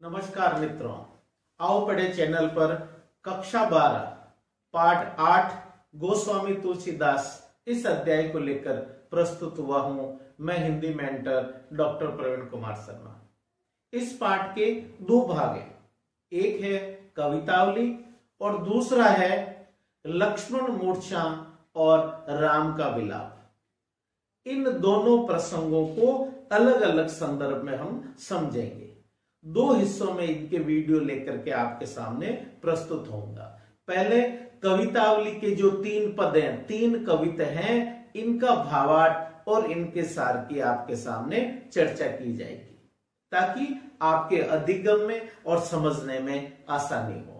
नमस्कार मित्रों, आओ पढ़े चैनल पर कक्षा 12 पाठ 8 गोस्वामी तुलसीदास इस अध्याय को लेकर प्रस्तुत हुआ हूं। मैं हिंदी मेंटर डॉक्टर प्रवीण कुमार शर्मा। इस पाठ के दो भाग हैं, एक है कवितावली और दूसरा है लक्ष्मण मूर्छा और राम का विलाप। इन दोनों प्रसंगों को अलग अलग संदर्भ में हम समझेंगे। दो हिस्सों में इनके वीडियो लेकर के आपके सामने प्रस्तुत होऊंगा। पहले कवितावली के जो 3 पद हैं, 3 कविता हैं, इनका भावार्थ और इनके सार की आपके सामने चर्चा की जाएगी ताकि आपके अधिगम में और समझने में आसानी हो।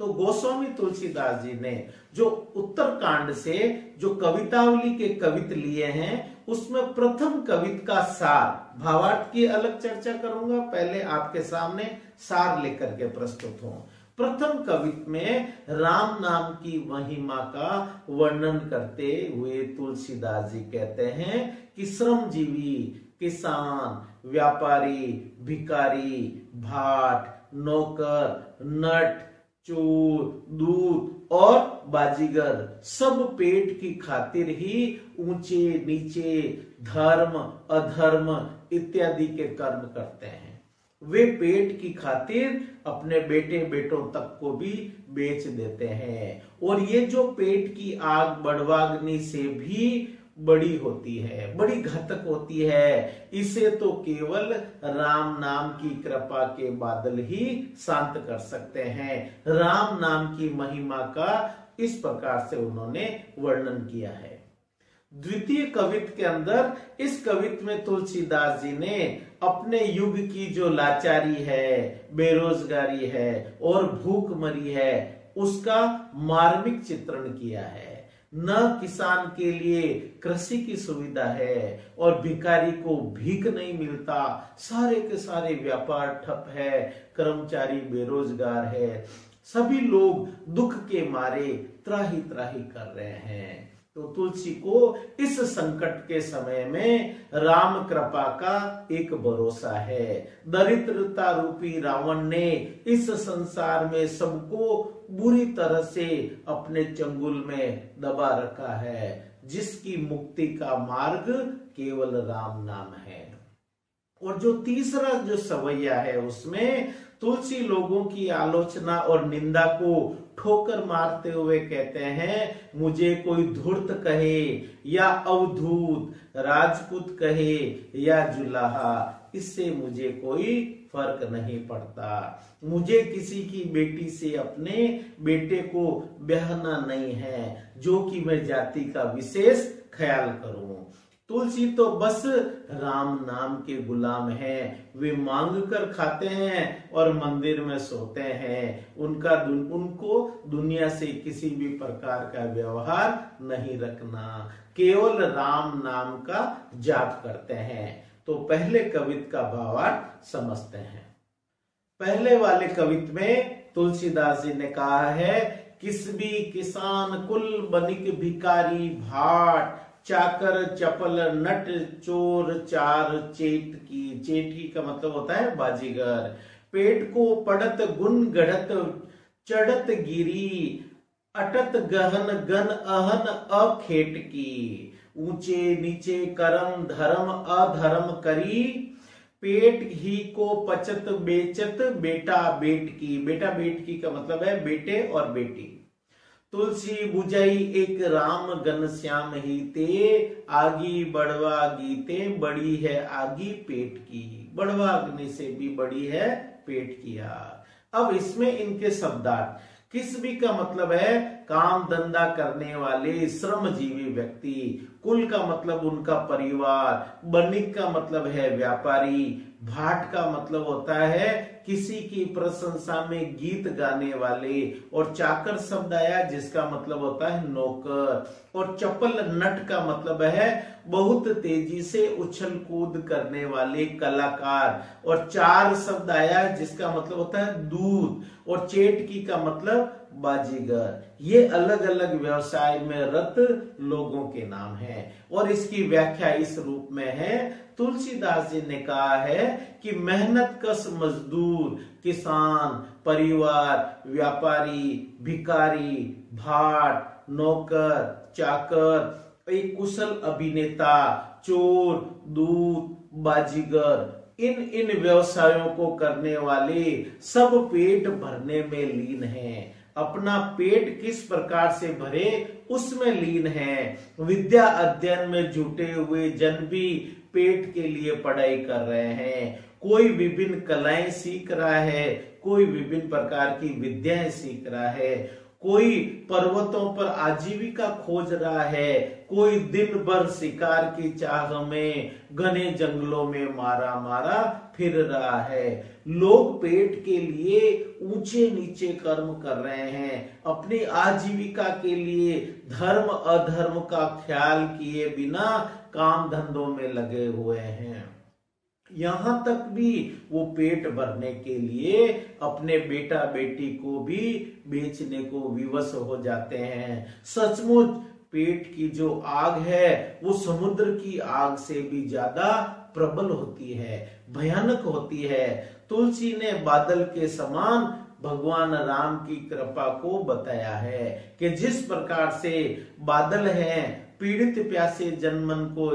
तो गोस्वामी तुलसीदास जी ने जो उत्तरकांड से जो कवितावली के कवित लिए हैं, उसमें प्रथम कवित का सार, भावार्थ की अलग चर्चा करूंगा, पहले आपके सामने सार लेकर के प्रस्तुत हूं। प्रथम कवित में राम नाम की महिमा का वर्णन करते हुए तुलसीदास जी कहते हैं कि श्रमजीवी, किसान, व्यापारी, भिखारी, भाट, नौकर, नट, चोर, दूत और बाजीगर सब पेट की खातिर ही ऊंचे नीचे, धर्म अधर्म इत्यादि के कर्म करते हैं। वे पेट की खातिर अपने बेटे बेटों तक को भी बेच देते हैं और ये जो पेट की आग बड़वाग्नि से भी बड़ी होती है, बड़ी घातक होती है। इसे तो केवल राम नाम की कृपा के बादल ही शांत कर सकते हैं। राम नाम की महिमा का इस प्रकार से उन्होंने वर्णन किया है। द्वितीय कवित के अंदर, इस कवित में तुलसीदास जी ने अपने युग की जो लाचारी है, बेरोजगारी है और भूखमरी है, उसका मार्मिक चित्रण किया है। न किसान के लिए कृषि की सुविधा है और भिखारी को भीख नहीं मिलता, सारे के सारे व्यापार ठप है, कर्मचारी बेरोजगार है, सभी लोग दुख के मारे त्राही त्राही कर रहे हैं। तो तुलसी को इस संकट के समय में राम कृपा का एक भरोसा है। दरिद्रता रूपी रावण ने इस संसार में सबको बुरी तरह से अपने चंगुल में दबा रखा है, जिसकी मुक्ति का मार्ग केवल राम नाम है। और जो तीसरा जो सवैया है, उसमें तुलसी लोगों की आलोचना और निंदा को ठोकर मारते हुए कहते हैं, मुझे कोई धूर्त कहे या अवधूत, राजपूत कहे या जुलाहा, इससे मुझे कोई फर्क नहीं पड़ता। मुझे किसी की बेटी से अपने बेटे को ब्याहना नहीं है, जो कि मैं जाति का विशेष ख्याल करूं। तुलसी तो बस राम नाम के गुलाम हैं। वे मांग कर खाते हैं और मंदिर में सोते हैं। उनको दुनिया से किसी भी प्रकार का व्यवहार नहीं रखना, केवल राम नाम का जाप करते हैं। तो पहले कवित का भावार्थ समझते हैं। पहले वाले कवित में तुलसीदास जी ने कहा है, किसबी किसान कुल बनिक भिखारी, भाट चाकर चपल नट चोर चार चेटकी। चेटकी का मतलब होता है बाजीगर। पेट को पड़त गुण गढ़त चढ़त गिरी, अटत गहन गन अहन अखेटकी। ऊंचे नीचे करम धर्म अधर्म करी, पेट ही को पचत बेचत बेटा बेटकी। बेटा बेटकी का मतलब है बेटे और बेटी। तुलसी बुझाई एक राम गन श्याम ही ते, आगी बड़वा गीते बड़ी है आगी पेट की। बड़वा अग्नि से भी बड़ी है पेट की आग। अब इसमें इनके शब्दार्थ, किसबी का मतलब है काम धंधा करने वाले श्रमजीवी व्यक्ति, कुल का मतलब उनका परिवार, बनिक का मतलब है व्यापारी, भाट का मतलब होता है किसी की प्रशंसा में गीत गाने वाले, और चाकर शब्द आया जिसका मतलब होता है नौकर, और चपल नट का मतलब है बहुत तेजी से उछल कूद करने वाले कलाकार। और चार शब्द आया जिसका मतलब होता है दूत, और चेटकी का मतलब बाजीगर। ये अलग अलग व्यवसाय में रत लोगों के नाम हैं। और इसकी व्याख्या इस रूप में है, तुलसीदास जी ने कहा है कि मेहनत कश मजदूर, किसान, परिवार, व्यापारी, भिखारी, भाट, नौकर, चाकर, एक कुशल अभिनेता, चोर, दूत, बाजीगर, इन व्यवसायों को करने वाले सब पेट भरने में लीन हैं। अपना पेट किस प्रकार से भरे उसमें लीन है। विद्या अध्ययन में जुटे हुए जन भी पेट के लिए पढ़ाई कर रहे हैं। कोई विभिन्न कलाएं सीख रहा है, कोई विभिन्न प्रकार की विद्याएं सीख रहा है, कोई पर्वतों पर आजीविका खोज रहा है, कोई दिन भर शिकार की चाह में घने जंगलों में मारा मारा फिर रहा है। लोग पेट के लिए ऊंचे नीचे कर्म कर रहे हैं, अपनी आजीविका के लिए धर्म अधर्म का ख्याल किए बिना काम धंधों में लगे हुए हैं। यहां तक भी वो पेट भरने के लिए अपने बेटा बेटी को भी बेचने को विवश हो जाते हैं। सचमुच पेट की जो आग है वो समुद्र की आग से भी ज्यादा प्रबल होती है, भयानक होती है। तुलसी ने बादल के समान भगवान राम की कृपा को बताया है कि जिस प्रकार से बादल हैं पीड़ित प्यासे जनमन को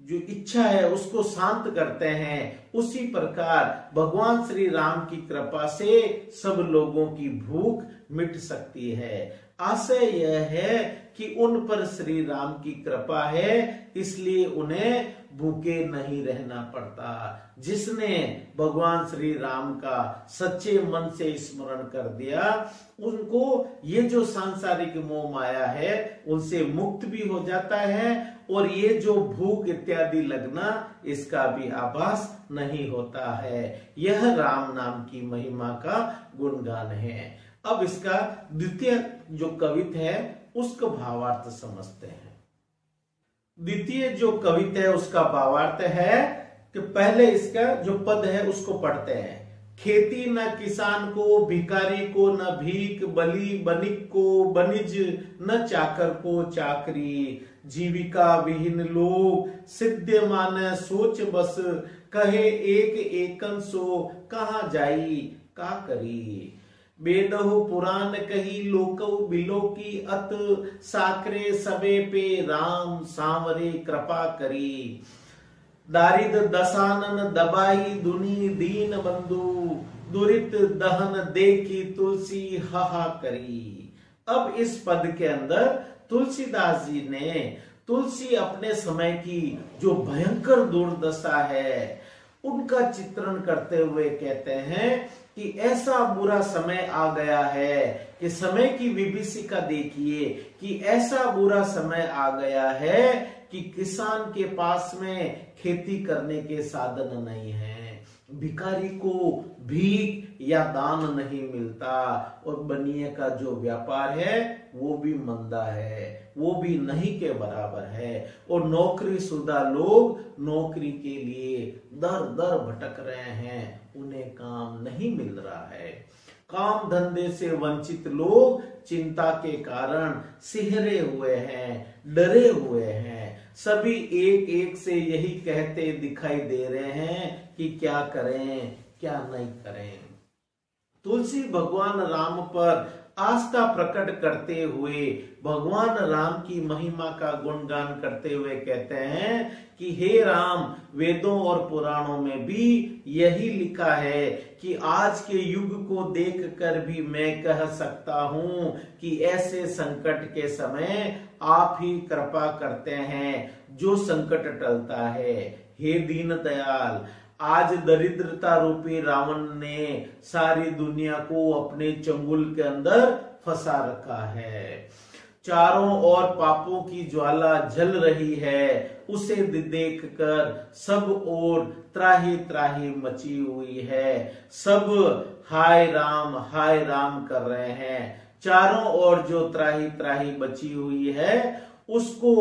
जो इच्छा है उसको शांत करते हैं, उसी प्रकार भगवान श्री राम की कृपा से सब लोगों की भूख मिट सकती है। आशय यह है कि उन पर श्री राम की कृपा है, इसलिए उन्हें भूखे नहीं रहना पड़ता। जिसने भगवान श्री राम का सच्चे मन से स्मरण कर दिया, उनको ये जो सांसारिक मोह माया है उनसे मुक्त भी हो जाता है, और ये जो भूख इत्यादि लगना इसका भी आभास नहीं होता है। यह राम नाम की महिमा का गुणगान है। अब इसका द्वितीय जो कवित है उसका भावार्थ समझते हैं। द्वितीय जो कविता है उसका भावार्थ है कि पहले इसका जो पद है उसको पढ़ते हैं। खेती न किसान को, भिखारी को न भीख, बली बनिक को बनिज, न चाकर को चाकरी। जीविका विहीन लोग सिद्ध माने सोच बस, कहे एक एकन सो कहाँ जाई का करी। बेदहु पुराण कही लोकौ बिलो की अत, साकरे सबे पे राम सांवरे कृपा करी। दारिद दसानन दबाई दुनी दीन बंधु, दुरित दहन देखी तुलसी हाहा करी। अब इस पद के अंदर तुलसीदास जी ने तुलसी अपने समय की जो भयंकर दुर्दशा है उनका चित्रण करते हुए कहते हैं कि ऐसा बुरा समय आ गया है कि समय की विभीषिका देखिए कि ऐसा बुरा समय आ गया है कि किसान के पास में खेती करने के साधन नहीं है, भिखारी को भीख या दान नहीं मिलता, और बनिए का जो व्यापार है वो भी मंदा है, वो भी नहीं के बराबर है, और नौकरी शुदा लोग नौकरी के लिए दर दर भटक रहे हैं, उन्हें काम नहीं मिल रहा है। काम धंधे से वंचित लोग चिंता के कारण सिहरे हुए हैं, डरे हुए हैं। सभी एक एक से यही कहते दिखाई दे रहे हैं कि क्या करें क्या नहीं करें। तुलसी भगवान राम पर आस्था प्रकट करते हुए भगवान राम की महिमा का गुणगान करते हुए कहते हैं कि हे राम, वेदों और पुराणों में भी यही लिखा है कि आज के युग को देखकर भी मैं कह सकता हूं कि ऐसे संकट के समय आप ही कृपा करते हैं जो संकट टलता है। हे दीन दयाल, आज दरिद्रता रूपी रावण ने सारी दुनिया को अपने चंगुल के अंदर फंसा रखा है। चारों ओर पापों की ज्वाला जल रही है, उसे देखकर सब ओर त्राही त्राही मची हुई है। सब हाय राम कर रहे हैं। चारों ओर जो त्राही त्राही बची हुई है उसको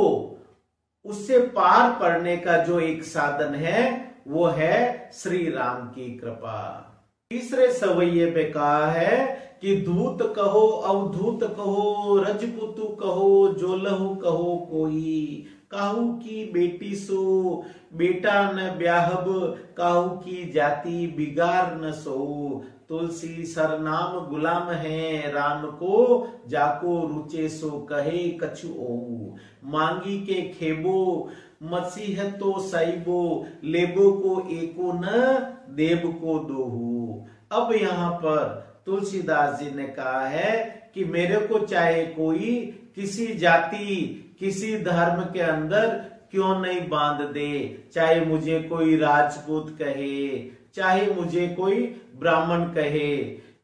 उससे पार पड़ने का जो एक साधन है वो है श्री राम की कृपा। तीसरे सवैये पे कहा है कि धूत कहो अवधूत कहो रजपुतु कहो जोलहु कहो कोई, काहू की बेटी सो बेटा न ब्याहब, काहू की जाति बिगाड़ न सो, तुलसी सरनाम गुलाम है राम को, जाको रुचे सो कहे कछु ओ, मांगी के खेबो मसीह तो सईबो, लेबो को एको न देव को दोहू। अब यहाँ पर तुलसीदास जी ने कहा है कि मेरे को चाहे कोई किसी जाति किसी धर्म के अंदर क्यों नहीं बांध दे, चाहे मुझे कोई राजपूत कहे चाहे मुझे कोई ब्राह्मण कहे,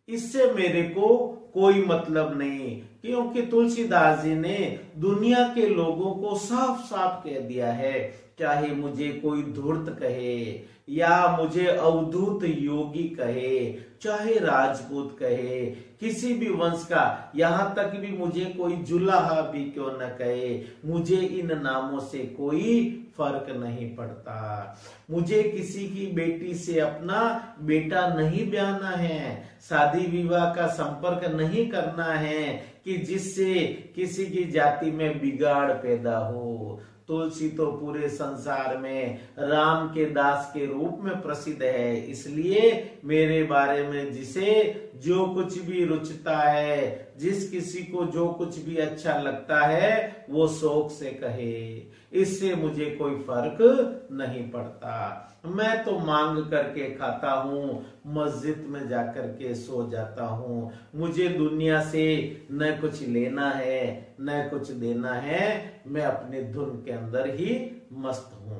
इससे मेरे को कोई मतलब नहीं, क्योंकि तुलसीदास जी ने दुनिया के लोगों को साफ साफ कह दिया है, चाहे मुझे कोई धूर्त कहे या मुझे अवधूत योगी कहे, चाहे राजपूत कहे, किसी भी वंश का, यहाँ तक भी मुझे कोई जुलाहा भी क्यों न कहे, मुझे इन नामों से कोई फर्क नहीं पड़ता। मुझे किसी की बेटी से अपना बेटा नहीं ब्याहना है, शादी विवाह का संपर्क नहीं करना है कि जिससे किसी की जाति में बिगाड़ पैदा हो। तुलसी तो पूरे संसार में राम के दास के रूप में प्रसिद्ध है, इसलिए मेरे बारे में जिसे जो कुछ भी रुचता है, जिस किसी को जो कुछ भी अच्छा लगता है वो शौक से कहे, इससे मुझे कोई फर्क नहीं पड़ता। मैं तो मांग करके खाता हूँ, मस्जिद में जाकर के सो जाता हूँ, मुझे दुनिया से न कुछ लेना है न कुछ देना है, मैं अपने धुन के अंदर ही मस्त हूँ।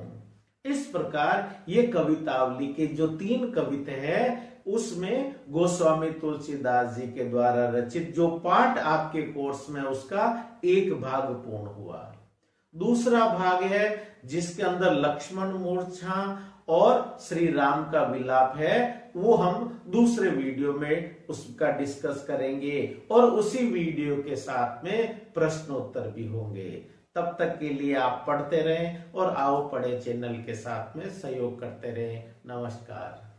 इस प्रकार ये कवितावली के जो 3 कविता है उसमें गोस्वामी तुलसीदास जी के द्वारा रचित जो पाठ आपके कोर्स में उसका एक भाग पूर्ण हुआ। दूसरा भाग है जिसके अंदर लक्ष्मण मूर्छा और श्री राम का विलाप है, वो हम दूसरे वीडियो में उसका डिस्कस करेंगे और उसी वीडियो के साथ में प्रश्नोत्तर भी होंगे। तब तक के लिए आप पढ़ते रहें और आओ पढ़े चैनल के साथ में सहयोग करते रहें। नमस्कार।